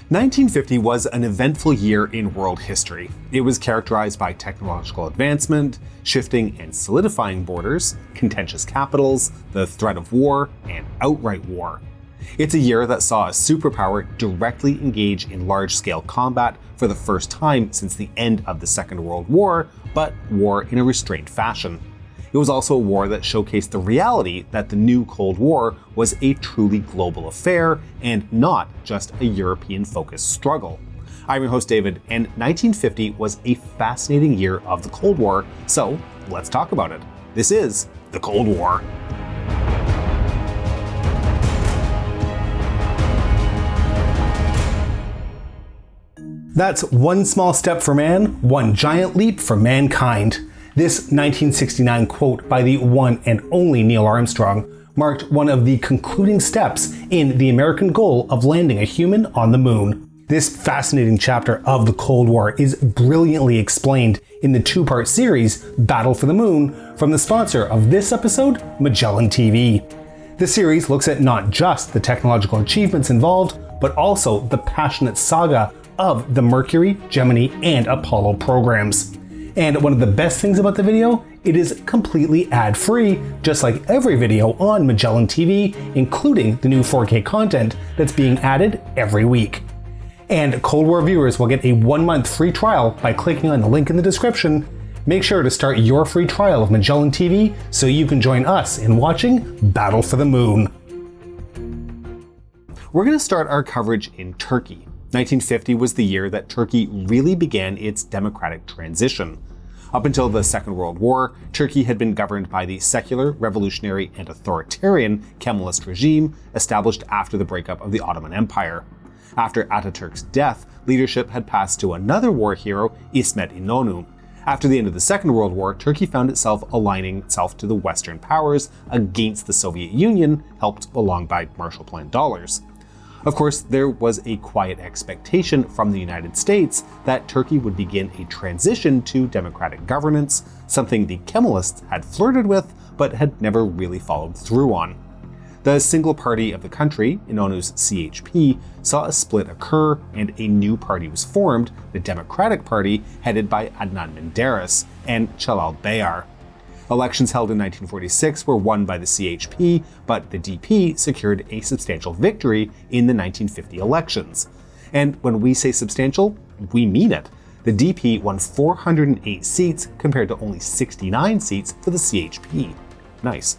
1950 was an eventful year in world history. It was characterized by technological advancement, shifting and solidifying borders, contentious capitals, the threat of war, and outright war. It's a year that saw a superpower directly engage in large-scale combat for the first time since the end of the Second World War, but war in a restrained fashion. It was also a war that showcased the reality that the new Cold War was a truly global affair and not just a European-focused struggle. I'm your host David, and 1950 was a fascinating year of the Cold War, so let's talk about it. This is the Cold War. That's one small step for man, one giant leap for mankind. This 1969 quote by the one and only Neil Armstrong marked one of the concluding steps in the American goal of landing a human on the moon. This fascinating chapter of the Cold War is brilliantly explained in the two-part series Battle for the Moon from the sponsor of this episode, Magellan TV. The series looks at not just the technological achievements involved, but also the passionate saga of the Mercury, Gemini, and Apollo programs. And one of the best things about the video, it is completely ad-free, just like every video on Magellan TV, including the new 4K content that's being added every week. And Cold War viewers will get a 1-month free trial by clicking on the link in the description. Make sure to start your free trial of Magellan TV so you can join us in watching Battle for the Moon. We're going to start our coverage in Turkey. 1950 was the year that Turkey really began its democratic transition. Up until the Second World War, Turkey had been governed by the secular, revolutionary, and authoritarian Kemalist regime established after the breakup of the Ottoman Empire. After Ataturk's death, leadership had passed to another war hero, İsmet İnönü. After the end of the Second World War, Turkey found itself aligning itself to the Western powers against the Soviet Union, helped along by Marshall Plan dollars. Of course, there was a quiet expectation from the United States that Turkey would begin a transition to democratic governance, something the Kemalists had flirted with but had never really followed through on. The single party of the country, İnönü's CHP, saw a split occur and a new party was formed, the Democratic Party, headed by Adnan Menderes and Celal Bayar. Elections held in 1946 were won by the CHP, but the DP secured a substantial victory in the 1950 elections. And when we say substantial, we mean it. The DP won 408 seats compared to only 69 seats for the CHP. Nice.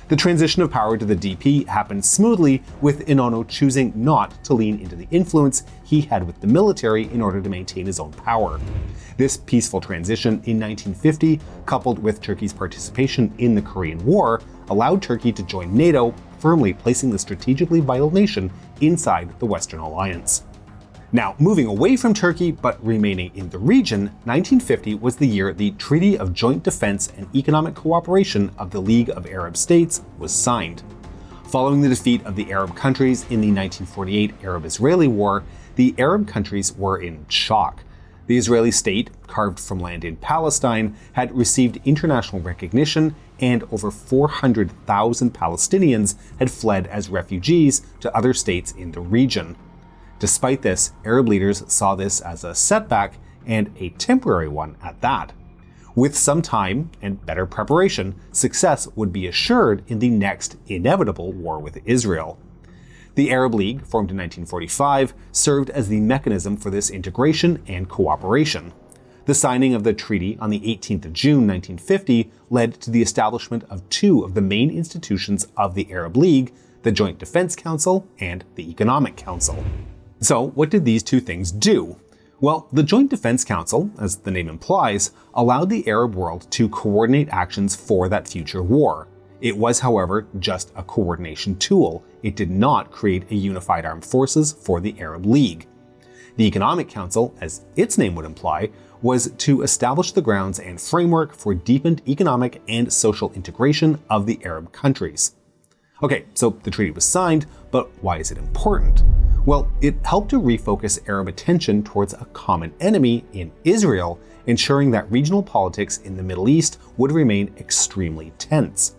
The transition of power to the DP happened smoothly, with İnönü choosing not to lean into the influence he had with the military in order to maintain his own power. This peaceful transition in 1950, coupled with Turkey's participation in the Korean War, allowed Turkey to join NATO, firmly placing the strategically vital nation inside the Western Alliance. Now, moving away from Turkey but remaining in the region, 1950 was the year the Treaty of Joint Defense and Economic Cooperation of the League of Arab States was signed. Following the defeat of the Arab countries in the 1948 Arab-Israeli War, the Arab countries were in shock. The Israeli state, carved from land in Palestine, had received international recognition, and over 400,000 Palestinians had fled as refugees to other states in the region. Despite this, Arab leaders saw this as a setback, and a temporary one at that. With some time and better preparation, success would be assured in the next inevitable war with Israel. The Arab League, formed in 1945, served as the mechanism for this integration and cooperation. The signing of the treaty on the 18th of June 1950 led to the establishment of two of the main institutions of the Arab League, the Joint Defense Council and the Economic Council. So, what did these two things do? Well, the Joint Defense Council, as the name implies, allowed the Arab world to coordinate actions for that future war. It was, however, just a coordination tool. It did not create a unified armed forces for the Arab League. The Economic Council, as its name would imply, was to establish the grounds and framework for deepened economic and social integration of the Arab countries. Okay, so the treaty was signed, but why is it important? Well, it helped to refocus Arab attention towards a common enemy in Israel, ensuring that regional politics in the Middle East would remain extremely tense.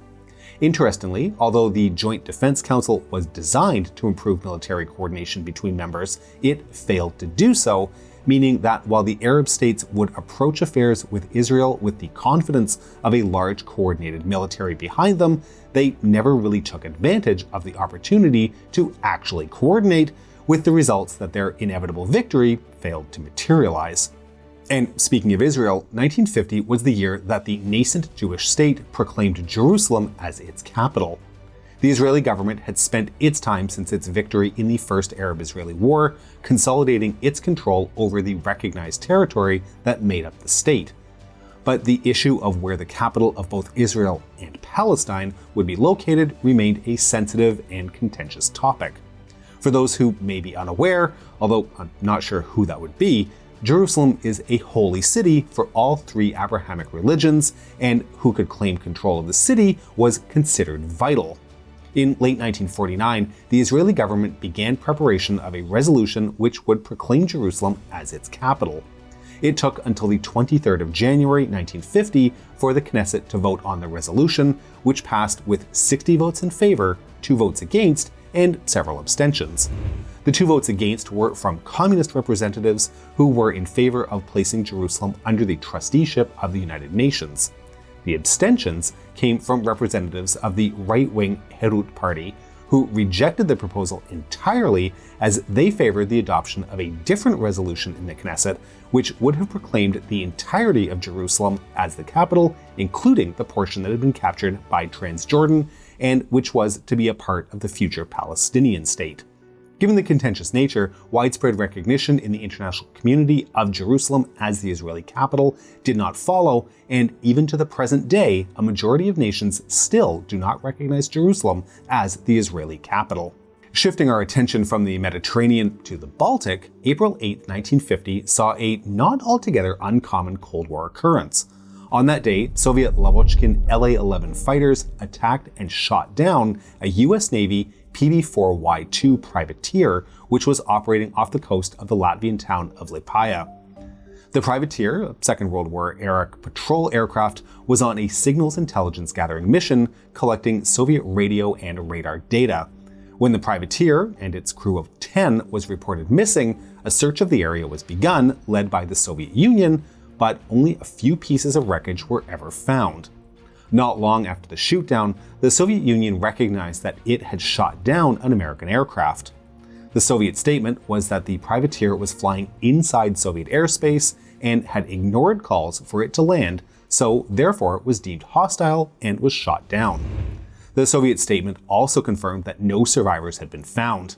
Interestingly, although the Joint Defense Council was designed to improve military coordination between members, it failed to do so, meaning that while the Arab states would approach affairs with Israel with the confidence of a large coordinated military behind them, they never really took advantage of the opportunity to actually coordinate, with the results that their inevitable victory failed to materialize. And speaking of Israel, 1950 was the year that the nascent Jewish state proclaimed Jerusalem as its capital. The Israeli government had spent its time since its victory in the First Arab-Israeli War, consolidating its control over the recognized territory that made up the state. But the issue of where the capital of both Israel and Palestine would be located remained a sensitive and contentious topic. For those who may be unaware, although I'm not sure who that would be, Jerusalem is a holy city for all three Abrahamic religions, and who could claim control of the city was considered vital. In late 1949, the Israeli government began preparation of a resolution which would proclaim Jerusalem as its capital. It took until the 23rd of January 1950 for the Knesset to vote on the resolution, which passed with 60 votes in favor, 2 votes against, and several abstentions. The 2 votes against were from communist representatives who were in favor of placing Jerusalem under the trusteeship of the United Nations. The abstentions came from representatives of the right-wing Herut Party, who rejected the proposal entirely as they favored the adoption of a different resolution in the Knesset, which would have proclaimed the entirety of Jerusalem as the capital, including the portion that had been captured by Transjordan, and which was to be a part of the future Palestinian state. Given the contentious nature, widespread recognition in the international community of Jerusalem as the Israeli capital did not follow, and even to the present day, a majority of nations still do not recognize Jerusalem as the Israeli capital. Shifting our attention from the Mediterranean to the Baltic, April 8, 1950 saw a not altogether uncommon Cold War occurrence. On that day, Soviet Lavochkin La-11 fighters attacked and shot down a US Navy PB-4Y2 privateer, which was operating off the coast of the Latvian town of Liepāja. The privateer, a Second World War era patrol aircraft, was on a signals intelligence gathering mission, collecting Soviet radio and radar data. When the privateer and its crew of 10 was reported missing, a search of the area was begun, led by the Soviet Union, but only a few pieces of wreckage were ever found. Not long after the shootdown, the Soviet Union recognized that it had shot down an American aircraft. The Soviet statement was that the privateer was flying inside Soviet airspace and had ignored calls for it to land, so therefore it was deemed hostile and was shot down. The Soviet statement also confirmed that no survivors had been found.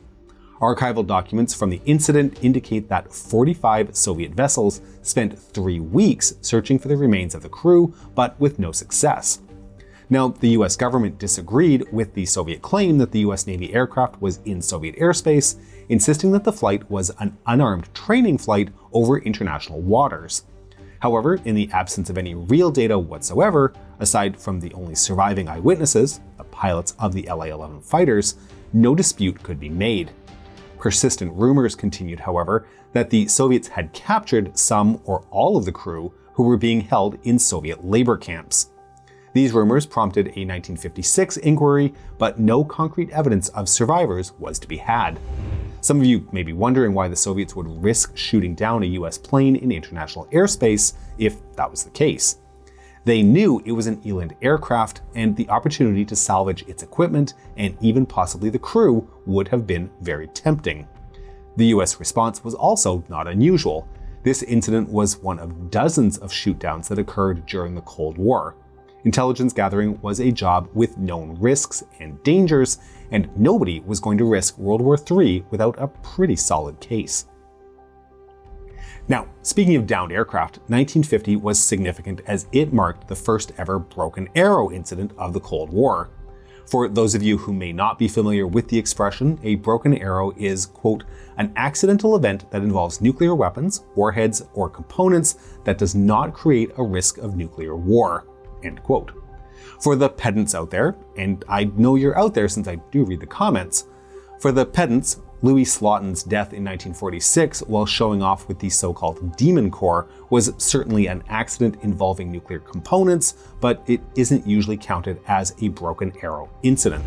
Archival documents from the incident indicate that 45 Soviet vessels spent 3 weeks searching for the remains of the crew, but with no success. Now, the US government disagreed with the Soviet claim that the US Navy aircraft was in Soviet airspace, insisting that the flight was an unarmed training flight over international waters. However, in the absence of any real data whatsoever, aside from the only surviving eyewitnesses, the pilots of the La-11 fighters, no dispute could be made. Persistent rumors continued, however, that the Soviets had captured some or all of the crew who were being held in Soviet labor camps. These rumors prompted a 1956 inquiry, but no concrete evidence of survivors was to be had. Some of you may be wondering why the Soviets would risk shooting down a US plane in international airspace if that was the case. They knew it was an Eland aircraft, and the opportunity to salvage its equipment and even possibly the crew would have been very tempting. The US response was also not unusual. This incident was one of dozens of shootdowns that occurred during the Cold War. Intelligence gathering was a job with known risks and dangers, and nobody was going to risk World War III without a pretty solid case. Now, speaking of downed aircraft, 1950 was significant as it marked the first ever broken arrow incident of the Cold War. For those of you who may not be familiar with the expression, a broken arrow is, quote, an accidental event that involves nuclear weapons, warheads, or components that does not create a risk of nuclear war, end quote. For the pedants out there, and I know you're out there since I do read the comments, for the pedants, Louis Slotin's death in 1946 while showing off with the so-called Demon Core was certainly an accident involving nuclear components, but it isn't usually counted as a broken arrow incident.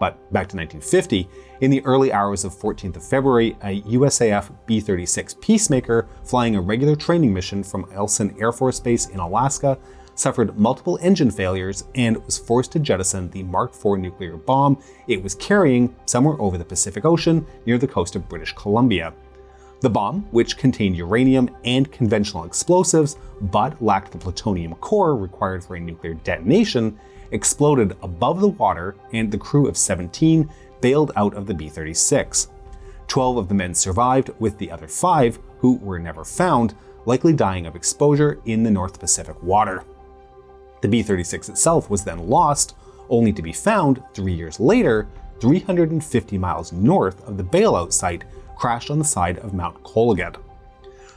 But back to 1950, in the early hours of 14th of February, a USAF B-36 Peacemaker flying a regular training mission from Eielson Air Force Base in Alaska suffered multiple engine failures and was forced to jettison the Mark IV nuclear bomb it was carrying somewhere over the Pacific Ocean near the coast of British Columbia. The bomb, which contained uranium and conventional explosives but lacked the plutonium core required for a nuclear detonation, exploded above the water, and the crew of 17 bailed out of the B-36. 12 of the men survived, with the other 5, who were never found, likely dying of exposure in the North Pacific water. The B-36 itself was then lost, only to be found 3 years later, 350 miles north of the bailout site, crashed on the side of Mount Colgate.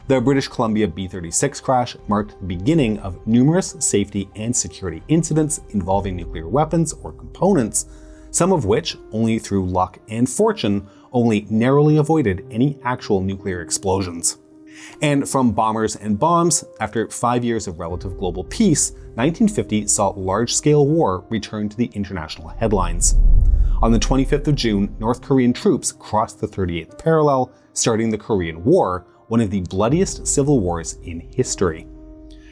The British Columbia B-36 crash marked the beginning of numerous safety and security incidents involving nuclear weapons or components, some of which, only through luck and fortune, only narrowly avoided any actual nuclear explosions. And from bombers and bombs, after 5 years of relative global peace, 1950 saw large-scale war return to the international headlines. On the 25th of June, North Korean troops crossed the 38th parallel, starting the Korean War, one of the bloodiest civil wars in history.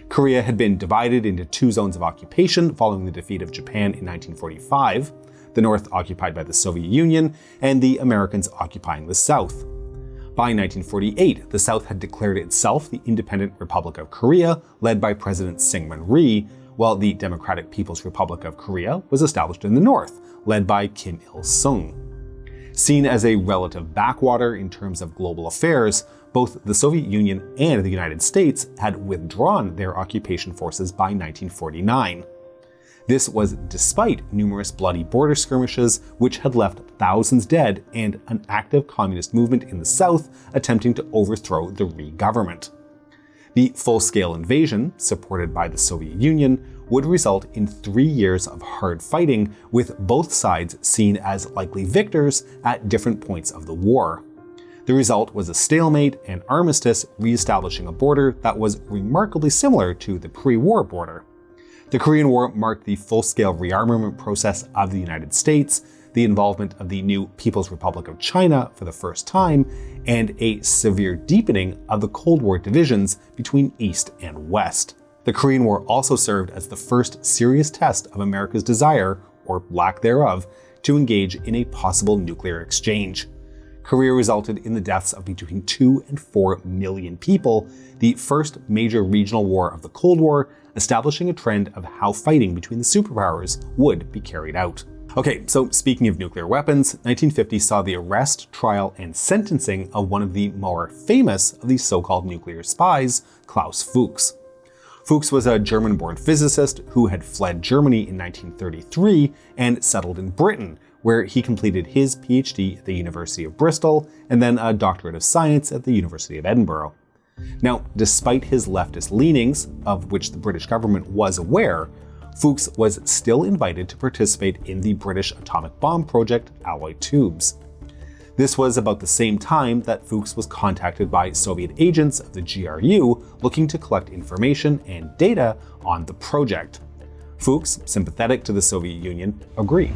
Korea had been divided into 2 zones of occupation following the defeat of Japan in 1945, the North occupied by the Soviet Union, and the Americans occupying the South. By 1948, the South had declared itself the Independent Republic of Korea, led by President Syngman Rhee, while the Democratic People's Republic of Korea was established in the North, led by Kim Il-sung. Seen as a relative backwater in terms of global affairs, both the Soviet Union and the United States had withdrawn their occupation forces by 1949. This was despite numerous bloody border skirmishes, which had left thousands dead, and an active communist movement in the South attempting to overthrow the Rhee government. The full-scale invasion, supported by the Soviet Union, would result in 3 years of hard fighting, with both sides seen as likely victors at different points of the war. The result was a stalemate and armistice, re-establishing a border that was remarkably similar to the pre-war border. The Korean War marked the full-scale rearmament process of the United States, the involvement of the new People's Republic of China for the first time, and a severe deepening of the Cold War divisions between East and West. The Korean War also served as the first serious test of America's desire, or lack thereof, to engage in a possible nuclear exchange. Korea resulted in the deaths of between 2 and 4 million people, the first major regional war of the Cold War, establishing a trend of how fighting between the superpowers would be carried out. Okay, so speaking of nuclear weapons, 1950 saw the arrest, trial, and sentencing of one of the more famous of these so-called nuclear spies, Klaus Fuchs. Fuchs was a German-born physicist who had fled Germany in 1933 and settled in Britain, where he completed his PhD at the University of Bristol and then a doctorate of science at the University of Edinburgh. Now, despite his leftist leanings, of which the British government was aware, Fuchs was still invited to participate in the British atomic bomb project Alloy Tubes. This was about the same time that Fuchs was contacted by Soviet agents of the GRU looking to collect information and data on the project. Fuchs, sympathetic to the Soviet Union, agreed.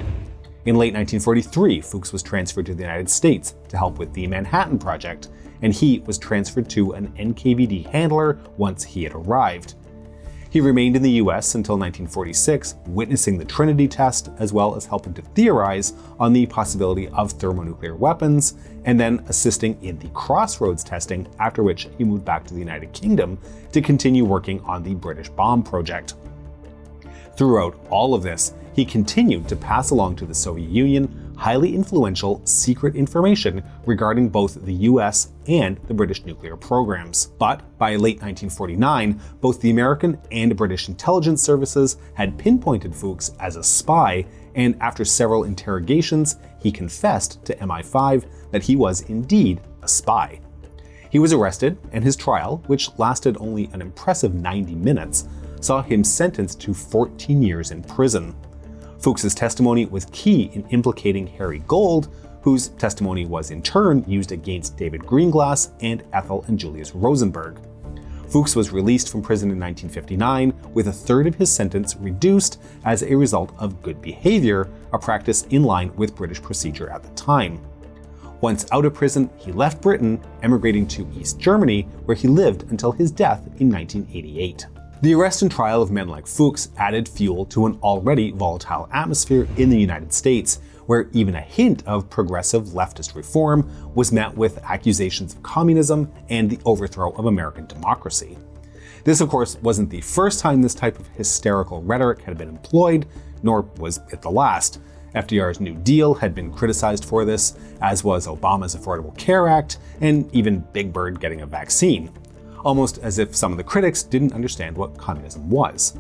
In late 1943, Fuchs was transferred to the United States to help with the Manhattan Project, and he was transferred to an NKVD handler once he had arrived. He remained in the US until 1946, witnessing the Trinity test, as well as helping to theorize on the possibility of thermonuclear weapons, and then assisting in the Crossroads testing, after which he moved back to the United Kingdom to continue working on the British bomb project. Throughout all of this, he continued to pass along to the Soviet Union highly influential secret information regarding both the US and the British nuclear programs. But by late 1949, both the American and British intelligence services had pinpointed Fuchs as a spy, and after several interrogations, he confessed to MI5 that he was indeed a spy. He was arrested, and his trial, which lasted only an impressive 90 minutes, saw him sentenced to 14 years in prison. Fuchs's testimony was key in implicating Harry Gold, whose testimony was in turn used against David Greenglass and Ethel and Julius Rosenberg. Fuchs was released from prison in 1959 with a third of his sentence reduced as a result of good behavior, a practice in line with British procedure at the time. Once out of prison, he left Britain, emigrating to East Germany, where he lived until his death in 1988. The arrest and trial of men like Fuchs added fuel to an already volatile atmosphere in the United States, where even a hint of progressive leftist reform was met with accusations of communism and the overthrow of American democracy. This, of course, wasn't the first time this type of hysterical rhetoric had been employed, nor was it the last. FDR's New Deal had been criticized for this, as was Obama's Affordable Care Act, and even Big Bird getting a vaccine. Almost as if some of the critics didn't understand what communism was.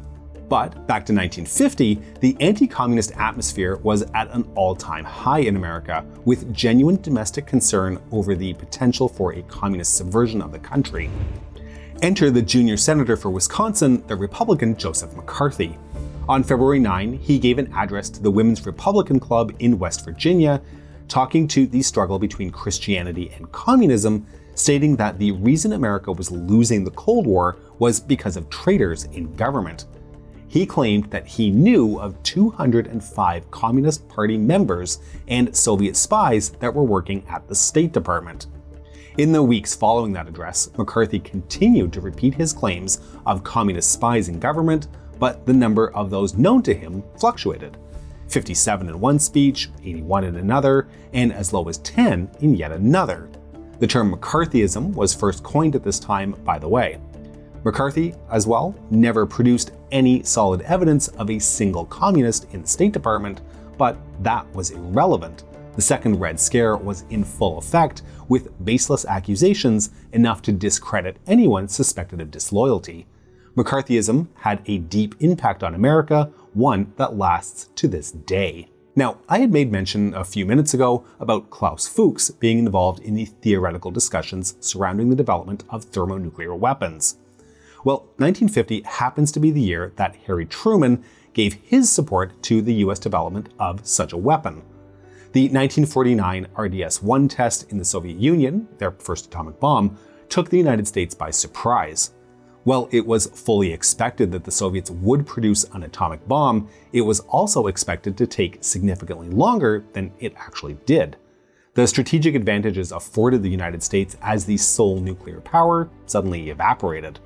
But back to 1950, the anti-communist atmosphere was at an all-time high in America, with genuine domestic concern over the potential for a communist subversion of the country. Enter the junior senator for Wisconsin, the Republican Joseph McCarthy. On February 9, he gave an address to the Women's Republican Club in West Virginia, talking to the struggle between Christianity and communism, stating that the reason America was losing the Cold War was because of traitors in government. He claimed that he knew of 205 Communist Party members and Soviet spies that were working at the State Department. In the weeks following that address, McCarthy continued to repeat his claims of communist spies in government, but the number of those known to him fluctuated. 57 in one speech, 81 in another, and as low as 10 in yet another. The term McCarthyism was first coined at this time, by the way. McCarthy, as well, never produced any solid evidence of a single communist in the State Department, but that was irrelevant. The Second Red Scare was in full effect, with baseless accusations enough to discredit anyone suspected of disloyalty. McCarthyism had a deep impact on America, one that lasts to this day. Now, I had made mention a few minutes ago about Klaus Fuchs being involved in the theoretical discussions surrounding the development of thermonuclear weapons. Well, 1950 happens to be the year that Harry Truman gave his support to the US development of such a weapon. The 1949 RDS-1 test in the Soviet Union, their first atomic bomb, took the United States by surprise. While it was fully expected that the Soviets would produce an atomic bomb, it was also expected to take significantly longer than it actually did. The strategic advantages afforded the United States as the sole nuclear power suddenly evaporated.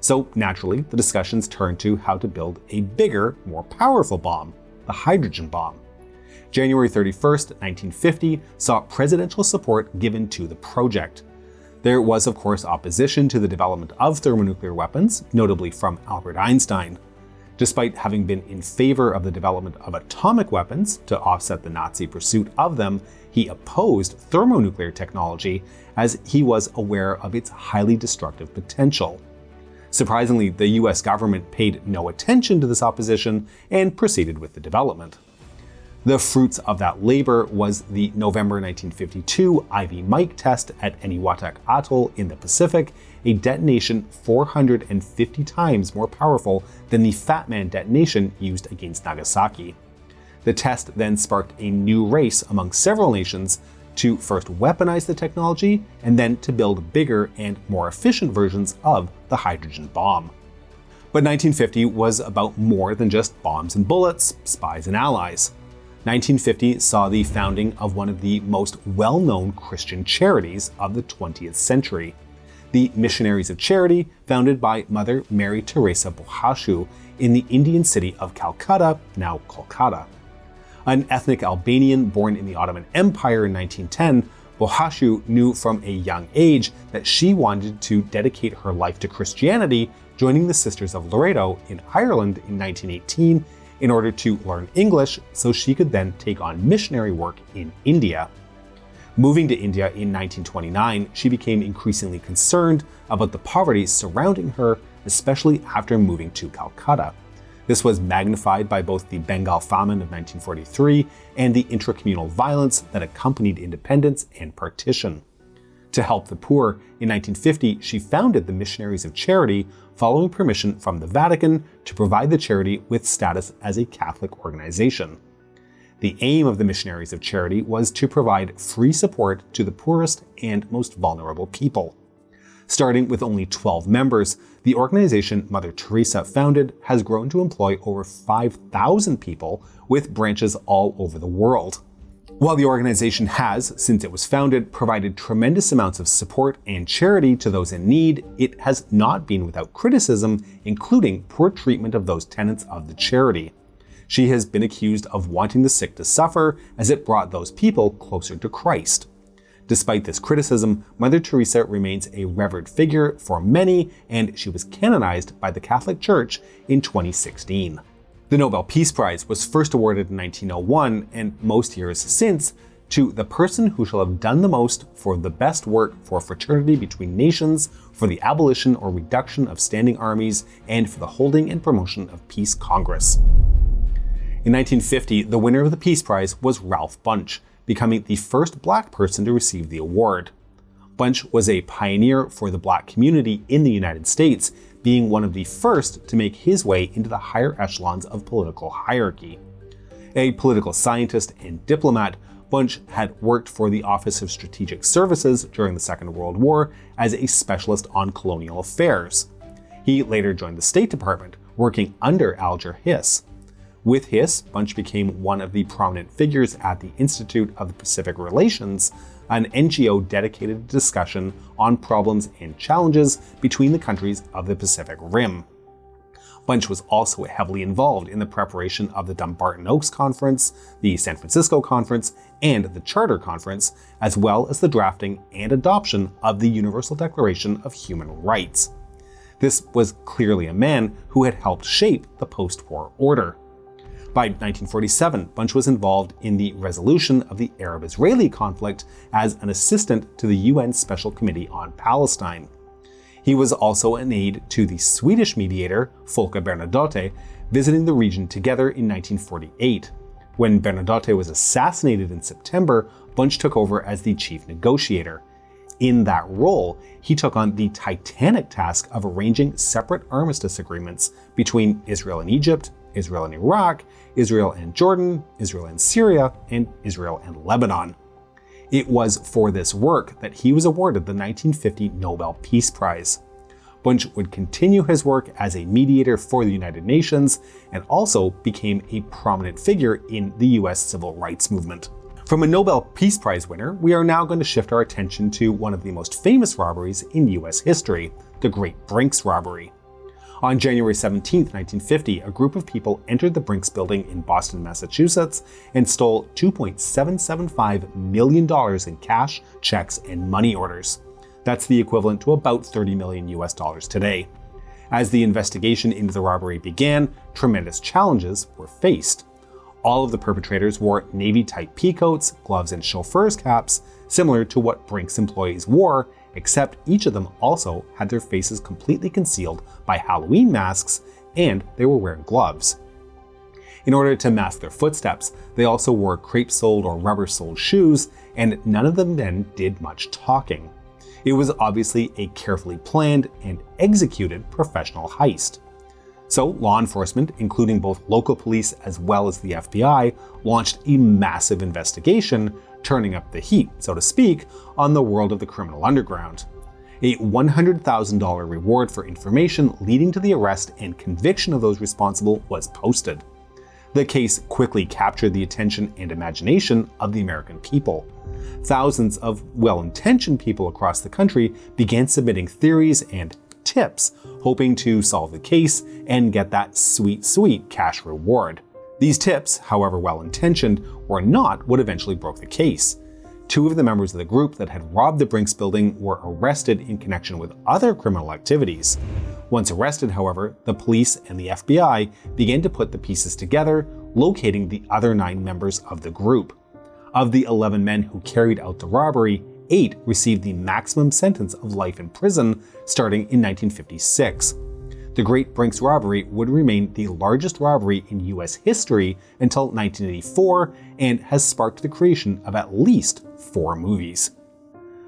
So naturally, the discussions turned to how to build a bigger, more powerful bomb, the hydrogen bomb. January 31st, 1950 saw presidential support given to the project. There was, of course, opposition to the development of thermonuclear weapons, notably from Albert Einstein. Despite having been in favor of the development of atomic weapons to offset the Nazi pursuit of them, he opposed thermonuclear technology as he was aware of its highly destructive potential. Surprisingly, the US government paid no attention to this opposition and proceeded with the development. The fruits of that labor was the November 1952 Ivy Mike test at Eniwetok Atoll in the Pacific, a detonation 450 times more powerful than the Fat Man detonation used against Nagasaki. The test then sparked a new race among several nations to first weaponize the technology and then to build bigger and more efficient versions of the hydrogen bomb. But 1950 was about more than just bombs and bullets, spies and allies. 1950 saw the founding of one of the most well-known Christian charities of the 20th century, the Missionaries of Charity, founded by Mother Mary Teresa Bohashu in the Indian city of Calcutta, now Kolkata. An ethnic Albanian born in the Ottoman Empire in 1910, Bohashu knew from a young age that she wanted to dedicate her life to Christianity, joining the Sisters of Loreto in Ireland in 1918 in order to learn English so she could then take on missionary work in India. Moving to India in 1929, she became increasingly concerned about the poverty surrounding her, especially after moving to Calcutta. This was magnified by both the Bengal famine of 1943 and the intracommunal violence that accompanied independence and partition. To help the poor, in 1950 she founded the Missionaries of Charity, following permission from the Vatican to provide the charity with status as a Catholic organization. The aim of the Missionaries of Charity was to provide free support to the poorest and most vulnerable people. Starting with only 12 members, the organization Mother Teresa founded has grown to employ over 5,000 people with branches all over the world. While the organization has, since it was founded, provided tremendous amounts of support and charity to those in need, it has not been without criticism, including poor treatment of those tenants of the charity. She has been accused of wanting the sick to suffer, as it brought those people closer to Christ. Despite this criticism, Mother Teresa remains a revered figure for many, and she was canonized by the Catholic Church in 2016. The Nobel Peace Prize was first awarded in 1901, and most years since, to the person who shall have done the most for the best work for fraternity between nations, for the abolition or reduction of standing armies, and for the holding and promotion of Peace Congress. In 1950, the winner of the Peace Prize was Ralph Bunche, becoming the first Black person to receive the award. Bunche was a pioneer for the Black community in the United States, being one of the first to make his way into the higher echelons of political hierarchy. A political scientist and diplomat, Bunche had worked for the Office of Strategic Services during the Second World War as a specialist on colonial affairs. He later joined the State Department, working under Alger Hiss. With Hiss, Bunche became one of the prominent figures at the Institute of the Pacific Relations, an NGO dedicated to discussion on problems and challenges between the countries of the Pacific Rim. Bunche was also heavily involved in the preparation of the Dumbarton Oaks Conference, the San Francisco Conference, and the Charter Conference, as well as the drafting and adoption of the Universal Declaration of Human Rights. This was clearly a man who had helped shape the post-war order. By 1947, Bunche was involved in the resolution of the Arab-Israeli conflict as an assistant to the UN Special Committee on Palestine. He was also an aide to the Swedish mediator, Folke Bernadotte, visiting the region together in 1948. When Bernadotte was assassinated in September, Bunche took over as the chief negotiator. In that role, he took on the titanic task of arranging separate armistice agreements between Israel and Egypt, Israel and Iraq, Israel and Jordan, Israel and Syria, and Israel and Lebanon. It was for this work that he was awarded the 1950 Nobel Peace Prize. Bunche would continue his work as a mediator for the United Nations and also became a prominent figure in the US civil rights movement. From a Nobel Peace Prize winner, we are now going to shift our attention to one of the most famous robberies in US history, the Great Brinks Robbery. On January 17, 1950, a group of people entered the Brinks building in Boston, Massachusetts, and stole $2.775 million in cash, checks, and money orders. That's the equivalent to about $30 million today. As the investigation into the robbery began, tremendous challenges were faced. All of the perpetrators wore Navy-type peacoats, gloves, and chauffeur's caps, similar to what Brinks employees wore, except each of them also had their faces completely concealed by Halloween masks, and they were wearing gloves. In order to mask their footsteps, they also wore crepe-soled or rubber-soled shoes, and none of them then did much talking. It was obviously a carefully planned and executed professional heist. So law enforcement, including both local police as well as the FBI, launched a massive investigation, turning up the heat, so to speak, on the world of the criminal underground. A $100,000 reward for information leading to the arrest and conviction of those responsible was posted. The case quickly captured the attention and imagination of the American people. Thousands of well-intentioned people across the country began submitting theories and tips, hoping to solve the case and get that sweet, sweet cash reward. These tips, however well-intentioned, were not what eventually broke the case. Two of the members of the group that had robbed the Brinks building were arrested in connection with other criminal activities. Once arrested, however, the police and the FBI began to put the pieces together, locating the other 9 members of the group. Of the 11 men who carried out the robbery, 8 received the maximum sentence of life in prison starting in 1956. The Great Brinks Robbery would remain the largest robbery in US history until 1984 and has sparked the creation of at least 4 movies.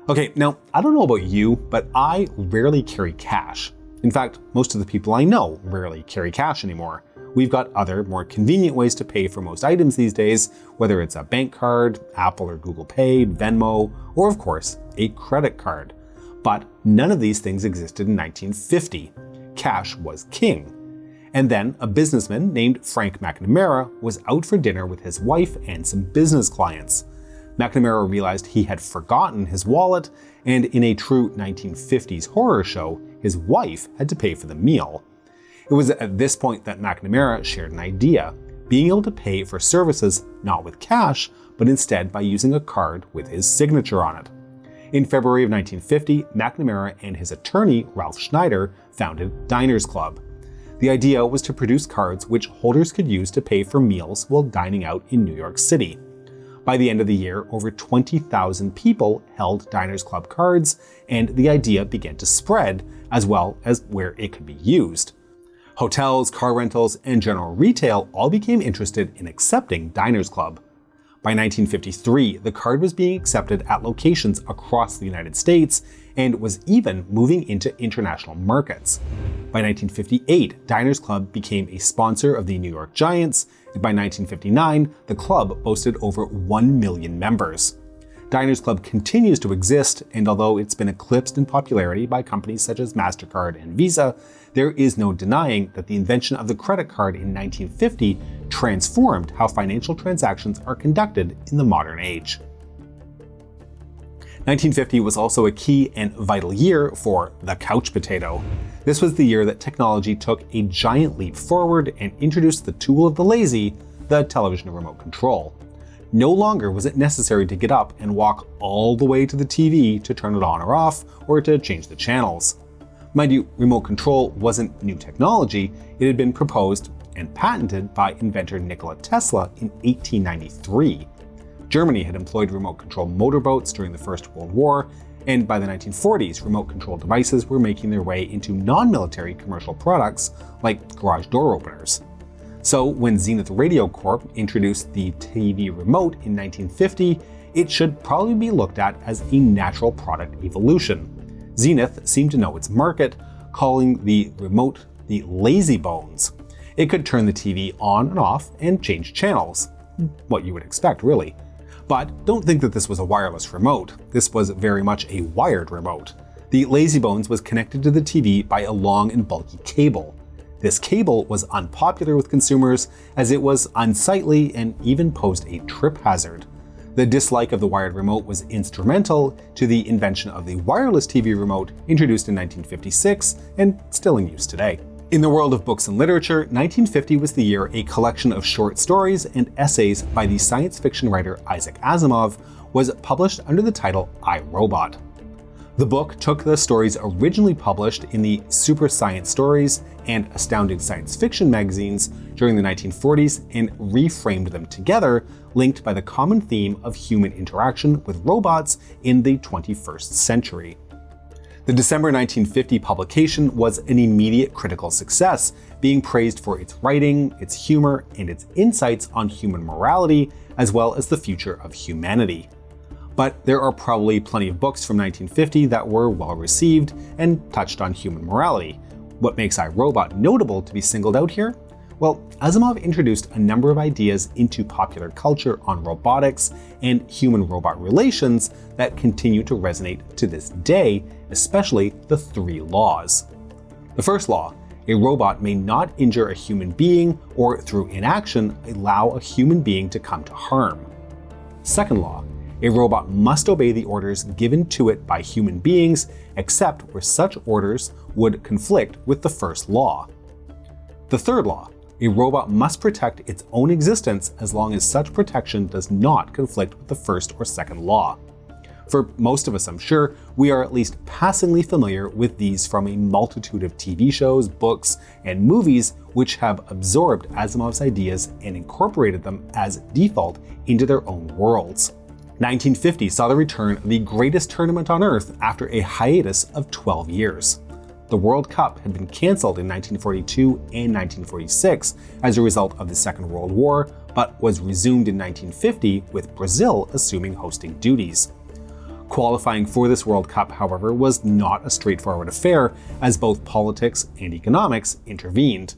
Okay, now I don't know about you, but I rarely carry cash. In fact, most of the people I know rarely carry cash anymore. We've got other, more convenient ways to pay for most items these days, whether it's a bank card, Apple or Google Pay, Venmo, or of course, a credit card. But none of these things existed in 1950. Cash was king. And then a businessman named Frank McNamara was out for dinner with his wife and some business clients. McNamara realized he had forgotten his wallet, and in a true 1950s horror show, his wife had to pay for the meal. It was at this point that McNamara shared an idea, being able to pay for services not with cash, but instead by using a card with his signature on it. In February of 1950, McNamara and his attorney, Ralph Schneider, founded Diners Club. The idea was to produce cards which holders could use to pay for meals while dining out in New York City. By the end of the year, over 20,000 people held Diners Club cards, and the idea began to spread, as well as where it could be used. Hotels, car rentals, and general retail all became interested in accepting Diners Club. By 1953, the card was being accepted at locations across the United States and was even moving into international markets. By 1958, Diners Club became a sponsor of the New York Giants, and by 1959, the club boasted over 1 million members. Diners Club continues to exist, and although it's been eclipsed in popularity by companies such as MasterCard and Visa, there is no denying that the invention of the credit card in 1950 transformed how financial transactions are conducted in the modern age. 1950 was also a key and vital year for the couch potato. This was the year that technology took a giant leap forward and introduced the tool of the lazy, the television remote control. No longer was it necessary to get up and walk all the way to the TV to turn it on or off, or to change the channels. Mind you, remote control wasn't new technology. It had been proposed and patented by inventor Nikola Tesla in 1893. Germany had employed remote control motorboats during the First World War, and by the 1940s, remote control devices were making their way into non-military commercial products like garage door openers. So when Zenith Radio Corp introduced the TV remote in 1950, it should probably be looked at as a natural product evolution. Zenith seemed to know its market, calling the remote the lazy bones. It could turn the TV on and off and change channels. What you would expect, really. But don't think that this was a wireless remote. This was very much a wired remote. The lazybones was connected to the TV by a long and bulky cable. This cable was unpopular with consumers as it was unsightly and even posed a trip hazard. The dislike of the wired remote was instrumental to the invention of the wireless TV remote introduced in 1956 and still in use today. In the world of books and literature, 1950 was the year a collection of short stories and essays by the science fiction writer Isaac Asimov was published under the title I, Robot. The book took the stories originally published in the Super Science Stories and Astounding Science Fiction magazines during the 1940s and reframed them together, linked by the common theme of human interaction with robots in the 21st century. The December 1950 publication was an immediate critical success, being praised for its writing, its humor, and its insights on human morality, as well as the future of humanity. But there are probably plenty of books from 1950 that were well received and touched on human morality. What makes I, Robot notable to be singled out here? Well, Asimov introduced a number of ideas into popular culture on robotics and human-robot relations that continue to resonate to this day, especially the 3 laws. The first law: a robot may not injure a human being or through inaction allow a human being to come to harm. Second law: a robot must obey the orders given to it by human beings, except where such orders would conflict with the first law. The third law: a robot must protect its own existence as long as such protection does not conflict with the first or second law. For most of us, I'm sure, we are at least passingly familiar with these from a multitude of TV shows, books, and movies which have absorbed Asimov's ideas and incorporated them as default into their own worlds. 1950 saw the return of the greatest tournament on Earth after a hiatus of 12 years. The World Cup had been cancelled in 1942 and 1946 as a result of the Second World War, but was resumed in 1950 with Brazil assuming hosting duties. Qualifying for this World Cup, however, was not a straightforward affair, as both politics and economics intervened.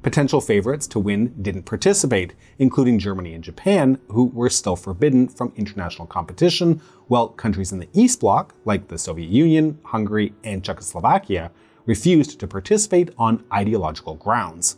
Potential favorites to win didn't participate, including Germany and Japan, who were still forbidden from international competition, while countries in the East Bloc, like the Soviet Union, Hungary, and Czechoslovakia, refused to participate on ideological grounds.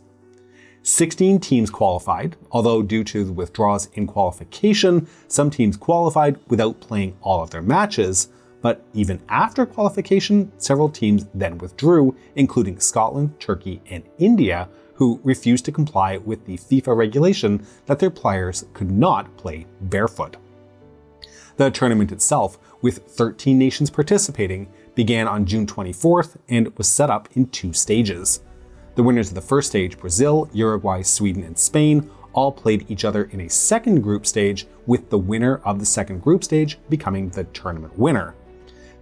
16 teams qualified, although due to the withdrawals in qualification, some teams qualified without playing all of their matches, but even after qualification, several teams then withdrew, including Scotland, Turkey, and India, who refused to comply with the FIFA regulation that their players could not play barefoot. The tournament itself, with 13 nations participating, began on June 24th and was set up in 2 stages. The winners of the first stage, Brazil, Uruguay, Sweden, and Spain, all played each other in a second group stage, with the winner of the second group stage becoming the tournament winner.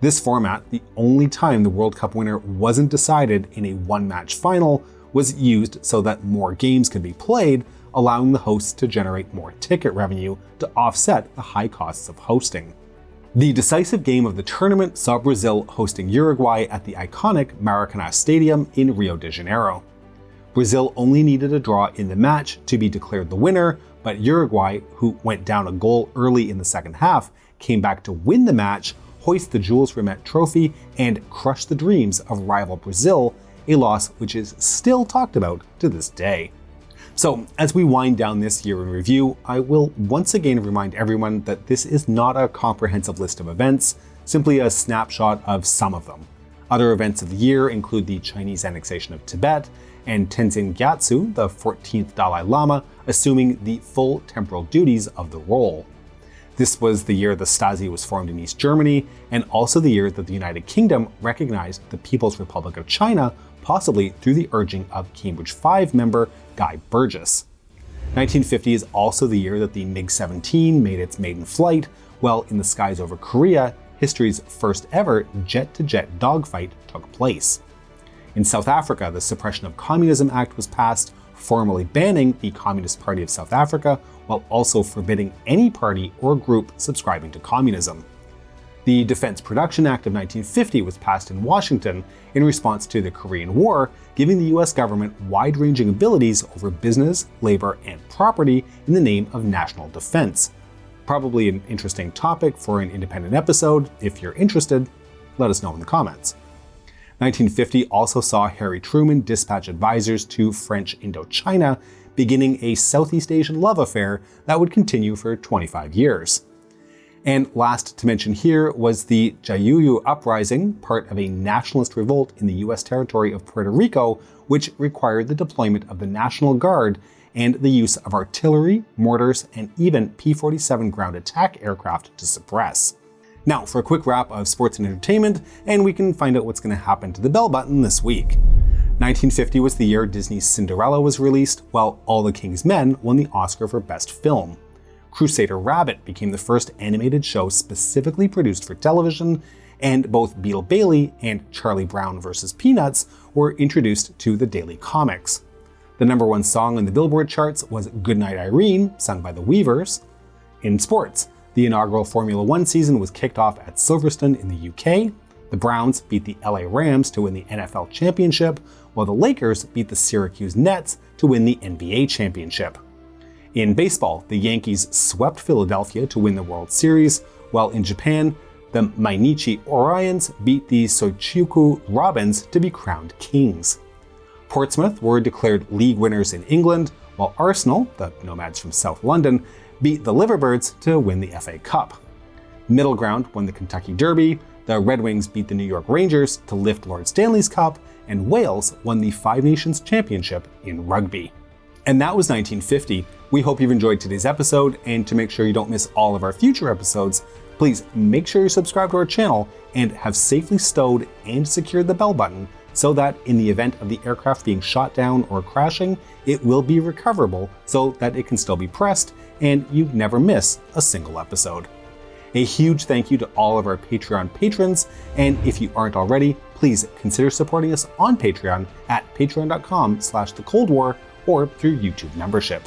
This format, the only time the World Cup winner wasn't decided in a one-match final, was used so that more games could be played, allowing the hosts to generate more ticket revenue to offset the high costs of hosting. The decisive game of the tournament saw Brazil hosting Uruguay at the iconic Maracanã Stadium in Rio de Janeiro. Brazil only needed a draw in the match to be declared the winner, but Uruguay, who went down a goal early in the second half, came back to win the match, hoist the Jules Rimet Trophy, and crush the dreams of rival Brazil, a loss which is still talked about to this day. So, as we wind down this year in review, I will once again remind everyone that this is not a comprehensive list of events, simply a snapshot of some of them. Other events of the year include the Chinese annexation of Tibet, and Tenzin Gyatso, the 14th Dalai Lama, assuming the full temporal duties of the role. This was the year the Stasi was formed in East Germany, and also the year that the United Kingdom recognized the People's Republic of China, possibly through the urging of Cambridge 5 member Guy Burgess. 1950 is also the year that the MiG-17 made its maiden flight, while in the skies over Korea, history's first ever jet-to-jet dogfight took place. In South Africa, the Suppression of Communism Act was passed, formally banning the Communist Party of South Africa, while also forbidding any party or group subscribing to communism. The Defense Production Act of 1950 was passed in Washington in response to the Korean War, giving the US government wide-ranging abilities over business, labor, and property in the name of national defense. Probably an interesting topic for an independent episode. If you're interested, let us know in the comments. 1950 also saw Harry Truman dispatch advisors to French Indochina, beginning a Southeast Asian love affair that would continue for 25 years. And last to mention here was the Jayuyu Uprising, part of a nationalist revolt in the US territory of Puerto Rico, which required the deployment of the National Guard and the use of artillery, mortars, and even P-47 ground attack aircraft to suppress. Now for a quick wrap of sports and entertainment, and we can find out what's going to happen to the bell button this week. 1950 was the year Disney's Cinderella was released, while All the King's Men won the Oscar for Best Film. Crusader Rabbit became the first animated show specifically produced for television, and both Beetle Bailey and Charlie Brown vs. Peanuts were introduced to the Daily Comics. The #1 song on the Billboard charts was Goodnight Irene, sung by the Weavers. In sports, the inaugural Formula One season was kicked off at Silverstone in the UK. The Browns beat the LA Rams to win the NFL championship, while the Lakers beat the Syracuse Nets to win the NBA championship. In baseball, the Yankees swept Philadelphia to win the World Series, while in Japan, the Mainichi Orions beat the Soichikuku Robins to be crowned kings. Portsmouth were declared league winners in England, while Arsenal, the nomads from South London, beat the Liverbirds to win the FA Cup. Middle Ground won the Kentucky Derby, the Red Wings beat the New York Rangers to lift Lord Stanley's Cup, and Wales won the Five Nations Championship in rugby. And that was 1950. We hope you've enjoyed today's episode, and to make sure you don't miss all of our future episodes, please make sure you subscribe to our channel and have safely stowed and secured the bell button so that in the event of the aircraft being shot down or crashing, it will be recoverable so that it can still be pressed and you never miss a single episode. A huge thank you to all of our Patreon patrons, and if you aren't already, please consider supporting us on Patreon at patreon.com/thecoldwar or through YouTube membership.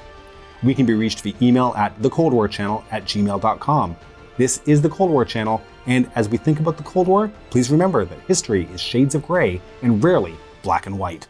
We can be reached via email at thecoldwarchannel@gmail.com. This is the Cold War Channel, and as we think about the Cold War, please remember that history is shades of gray and rarely black and white.